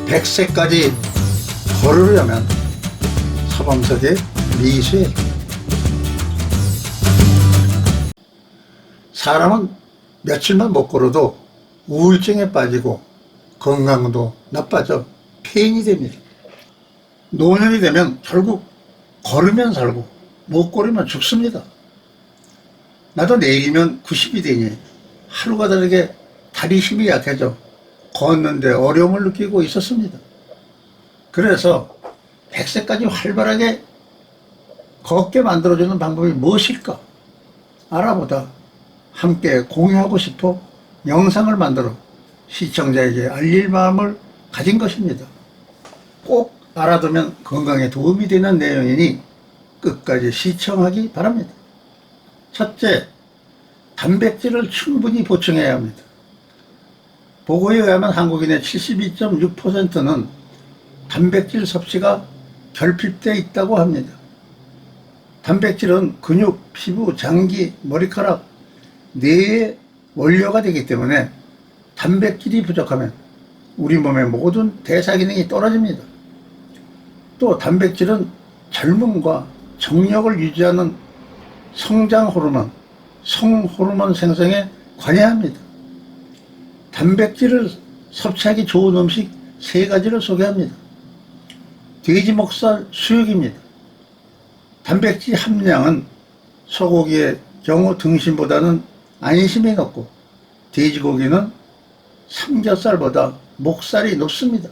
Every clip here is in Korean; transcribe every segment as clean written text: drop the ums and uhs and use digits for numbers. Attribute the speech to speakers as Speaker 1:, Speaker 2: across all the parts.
Speaker 1: 100세까지 걸으려면 서범석의 미수에 사람은 며칠만 못 걸어도 우울증에 빠지고 건강도 나빠져 폐인이 됩니다. 노년이 되면 결국 걸으면 살고 못 걸으면 죽습니다. 나도 내일이면 90이 되니 하루가 다르게 다리 힘이 약해져 걷는데 어려움을 느끼고 있었습니다. 그래서 100세까지 활발하게 걷게 만들어주는 방법이 무엇일까 알아보다 함께 공유하고 싶어 영상을 만들어 시청자에게 알릴 마음을 가진 것입니다. 꼭 알아두면 건강에 도움이 되는 내용이니 끝까지 시청하기 바랍니다. 첫째, 단백질을 충분히 보충해야 합니다. 보고에 의하면 한국인의 72.6%는 단백질 섭취가 결핍되어 있다고 합니다. 단백질은 근육, 피부, 장기, 머리카락, 뇌의 원료가 되기 때문에 단백질이 부족하면 우리 몸의 모든 대사 기능이 떨어집니다. 또 단백질은 젊음과 정력을 유지하는 성장 호르몬, 성호르몬 생성에 관여합니다. 단백질을 섭취하기 좋은 음식 3가지를 소개합니다. 돼지 목살 수육입니다. 단백질 함량은 소고기의 경우 등심보다는 안심이 높고 돼지고기는 삼겹살보다 목살이 높습니다.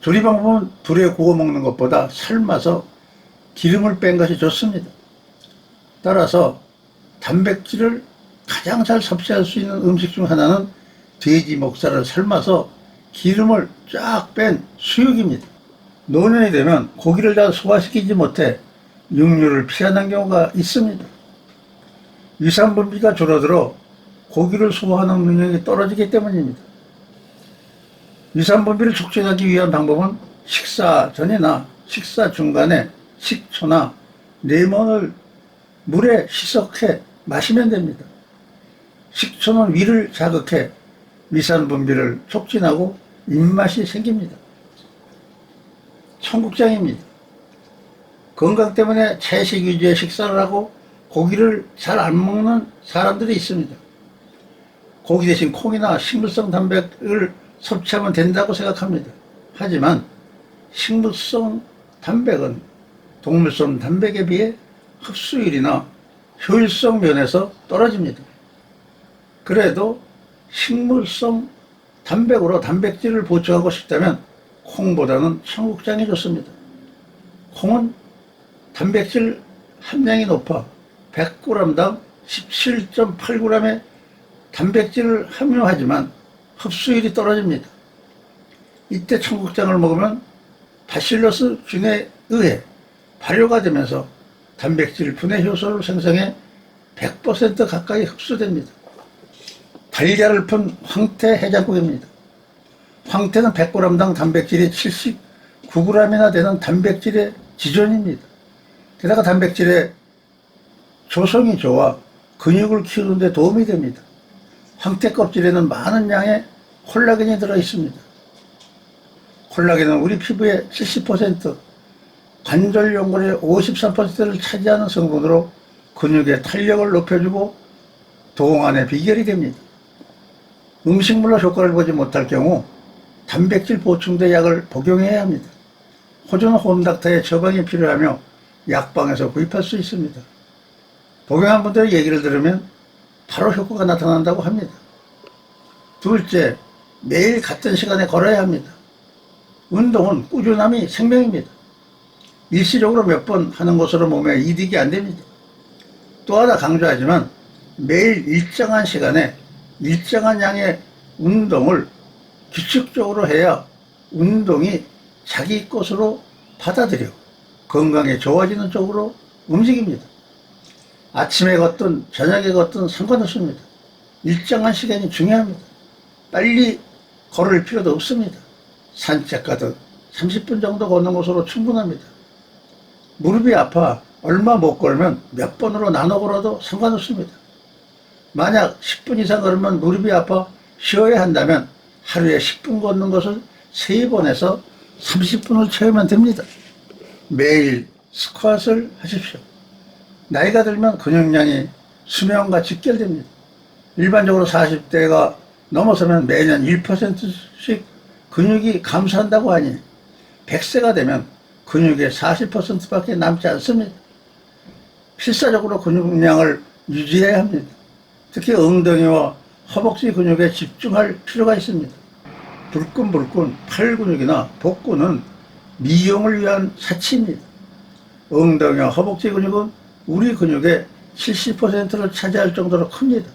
Speaker 1: 조리 방법은 불에 구워 먹는 것보다 삶아서 기름을 뺀 것이 좋습니다. 따라서 단백질을 가장 잘 섭취할 수 있는 음식 중 하나는 돼지 목살을 삶아서 기름을 쫙 뺀 수육입니다. 노년이 되면 고기를 다 소화시키지 못해 육류를 피하는 경우가 있습니다. 위산분비가 줄어들어 고기를 소화하는 능력이 떨어지기 때문입니다. 위산분비를 촉진하기 위한 방법은 식사 전이나 식사 중간에 식초나 레몬을 물에 희석해 마시면 됩니다. 식초는 위를 자극해 위산분비를 촉진하고 입맛이 생깁니다. 청국장입니다. 건강 때문에 채식 위주의 식사를 하고 고기를 잘 안 먹는 사람들이 있습니다. 고기 대신 콩이나 식물성 단백을 섭취하면 된다고 생각합니다. 하지만 식물성 단백은 동물성 단백에 비해 흡수율이나 효율성 면에서 떨어집니다. 그래도 식물성 단백으로 단백질을 보충하고 싶다면 콩보다는 청국장이 좋습니다. 콩은 단백질 함량이 높아 100g당 17.8g의 단백질을 함유하지만 흡수율이 떨어집니다. 이때 청국장을 먹으면 바실러스 균에 의해 발효가 되면서 단백질 분해 효소를 생성해 100% 가까이 흡수됩니다. 달걀을 푼 황태 해장국입니다. 황태는 100g당 단백질이 79g이나 되는 단백질의 지존입니다. 게다가 단백질의 조성이 좋아 근육을 키우는 데 도움이 됩니다. 황태 껍질에는 많은 양의 콜라겐이 들어 있습니다. 콜라겐은 우리 피부의 70%, 관절 연골의 53%를 차지하는 성분으로 근육의 탄력을 높여주고 동안의 비결이 됩니다. 음식물로 효과를 보지 못할 경우 단백질 보충제 약을 복용해야 합니다. 호주는 홈닥터의 처방이 필요하며 약방에서 구입할 수 있습니다. 복용한 분들의 얘기를 들으면 바로 효과가 나타난다고 합니다. 둘째, 매일 같은 시간에 걸어야 합니다. 운동은 꾸준함이 생명입니다. 일시적으로 몇 번 하는 것으로 몸에 이득이 안 됩니다. 또 하나 강조하지만 매일 일정한 시간에 일정한 양의 운동을 규칙적으로 해야 운동이 자기 것으로 받아들여 건강에 좋아지는 쪽으로 움직입니다. 아침에 걷든 저녁에 걷든 상관없습니다. 일정한 시간이 중요합니다. 빨리 걸을 필요도 없습니다. 산책 가듯 30분 정도 걷는 것으로 충분합니다. 무릎이 아파 얼마 못 걸면 몇 번으로 나눠 걸어도 상관없습니다. 만약 10분 이상 걸으면 무릎이 아파 쉬어야 한다면 하루에 10분 걷는 것을 3번에서 30분을 채우면 됩니다. 매일 스쿼트를 하십시오. 나이가 들면 근육량이 수명과 직결됩니다. 일반적으로 40대가 넘어서면 매년 1%씩 근육이 감소한다고 하니 100세가 되면 근육의 40%밖에 남지 않습니다. 필사적으로 근육량을 유지해야 합니다. 특히 엉덩이와 허벅지 근육에 집중할 필요가 있습니다. 불끈불끈 팔 근육이나 복근은 미용을 위한 사치입니다. 엉덩이와 허벅지 근육은 우리 근육의 70%를 차지할 정도로 큽니다.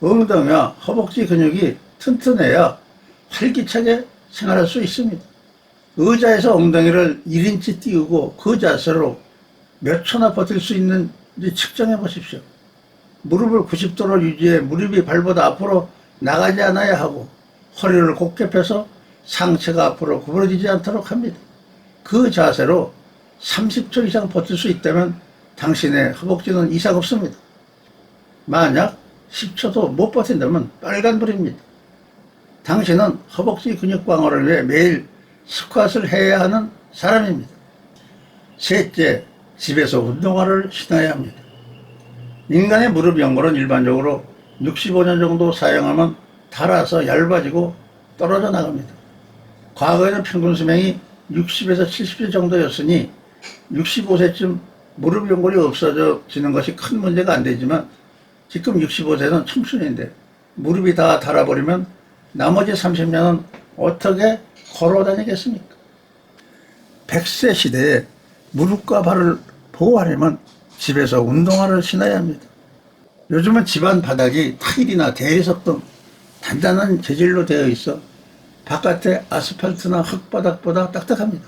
Speaker 1: 엉덩이와 허벅지 근육이 튼튼해야 활기차게 생활할 수 있습니다. 의자에서 엉덩이를 1인치 띄우고 그 자세로 몇 초나 버틸 수 있는지 측정해 보십시오. 무릎을 90도로 유지해 무릎이 발보다 앞으로 나가지 않아야 하고 허리를 곧게 펴서 상체가 앞으로 구부러지지 않도록 합니다. 그 자세로 30초 이상 버틸 수 있다면 당신의 허벅지는 이상 없습니다. 만약 10초도 못 버틴다면 빨간불입니다. 당신은 허벅지 근육 강화를 위해 매일 스쿼트를 해야 하는 사람입니다. 셋째, 집에서 운동화를 신어야 합니다. 인간의 무릎 연골은 일반적으로 65년 정도 사용하면 닳아서 얇아지고 떨어져 나갑니다. 과거에는 평균 수명이 60에서 70세 정도였으니 65세쯤 무릎 연골이 없어지는 것이 큰 문제가 안 되지만 지금 65세는 청춘인데 무릎이 다 닳아버리면 나머지 30년은 어떻게 걸어 다니겠습니까? 100세 시대에 무릎과 발을 보호하려면 집에서 운동화를 신어야 합니다. 요즘은 집안 바닥이 타일이나 대리석 등 단단한 재질로 되어 있어 바깥의 아스팔트나 흙바닥보다 딱딱합니다.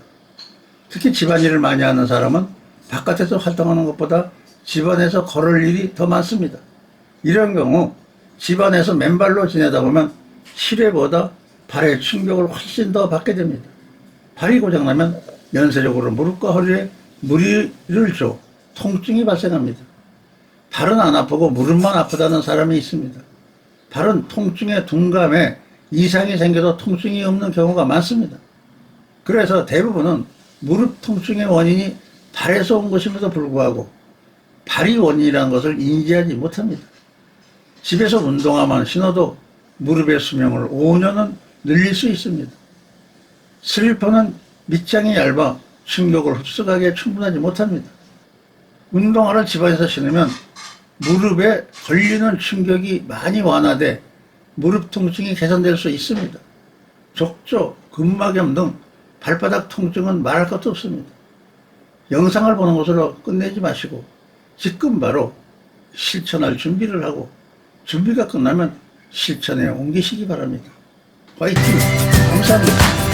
Speaker 1: 특히 집안일을 많이 하는 사람은 바깥에서 활동하는 것보다 집안에서 걸을 일이 더 많습니다. 이런 경우 집안에서 맨발로 지내다 보면 실외보다 발의 충격을 훨씬 더 받게 됩니다. 발이 고장나면 연쇄적으로 무릎과 허리에 무리를 줘 통증이 발생합니다. 발은 안 아프고 무릎만 아프다는 사람이 있습니다. 발은 통증에 둔감해 이상이 생겨도 통증이 없는 경우가 많습니다. 그래서 대부분은 무릎 통증의 원인이 발에서 온 것임에도 불구하고 발이 원인이라는 것을 인지하지 못합니다. 집에서 운동화만 신어도 무릎의 수명을 5년은 늘릴 수 있습니다. 슬리퍼는 밑장이 얇아 충격을 흡수하기에 충분하지 못합니다. 운동화를 집안에서 신으면 무릎에 걸리는 충격이 많이 완화돼 무릎 통증이 개선될 수 있습니다. 족저, 근막염 등 발바닥 통증은 말할 것도 없습니다. 영상을 보는 것으로 끝내지 마시고 지금 바로 실천할 준비를 하고 준비가 끝나면 실천에 옮기시기 바랍니다. 화이팅! 감사합니다.